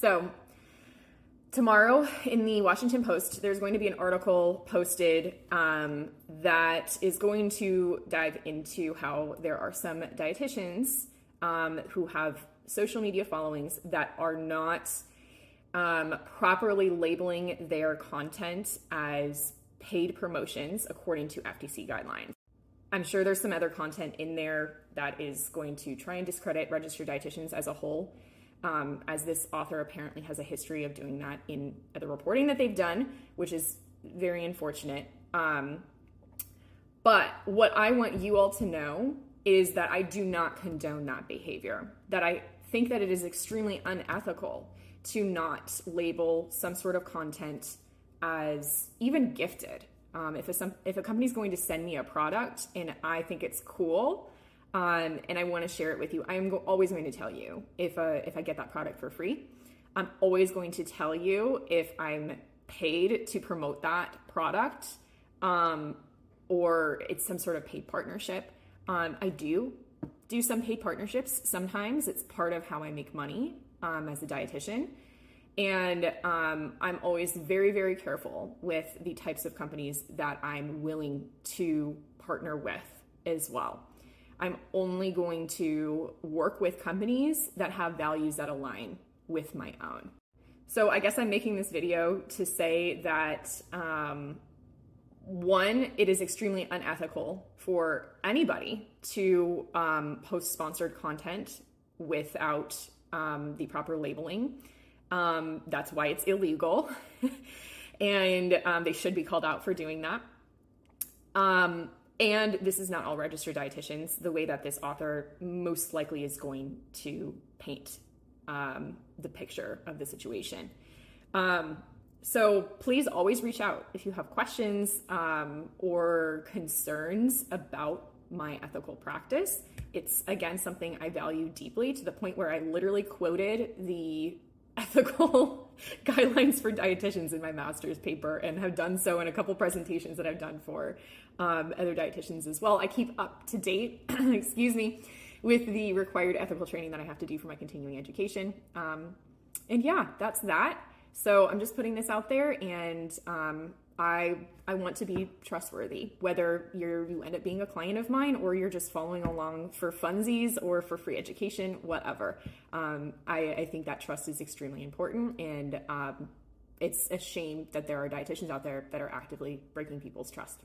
So tomorrow in the Washington Post, there's going to be an article posted that is going to dive into how there are some dietitians who have social media followings that are not properly labeling their content as paid promotions according to FTC guidelines. I'm sure there's some other content in there that is going to try and discredit registered dietitians as a whole, as this author apparently has a history of doing that in the reporting that they've done, which is very unfortunate. But what I want you all to know is that I do not condone that behavior, that I think that it is extremely unethical to not label some sort of content as even gifted. If a company's going to send me a product and I think it's cool, and I want to share it with you, I'm always going to tell you if I get that product for free. I'm always going to tell you if I'm paid to promote that product, or it's some sort of paid partnership. I do some paid partnerships. Sometimes it's part of how I make money as a dietitian. And I'm always very, very careful with the types of companies that I'm willing to partner with as well. I'm only going to work with companies that have values that align with my own. So I guess I'm making this video to say that, one, it is extremely unethical for anybody to post sponsored content without the proper labeling. That's why it's illegal. And they should be called out for doing that. And this is not all registered dietitians, the way that this author most likely is going to paint the picture of the situation. So please always reach out if you have questions or concerns about my ethical practice. It's, again, something I value deeply, to the point where I literally quoted the ethical guidelines for dietitians in my master's paper, and have done so in a couple presentations that I've done for other dietitians as well. I keep up to date, excuse me, with the required ethical training that I have to do for my continuing education. And yeah, that's that. So I'm just putting this out there, and I want to be trustworthy, whether you end up being a client of mine or you're just following along for funsies or for free education, whatever. I think that trust is extremely important, and it's a shame that there are dietitians out there that are actively breaking people's trust.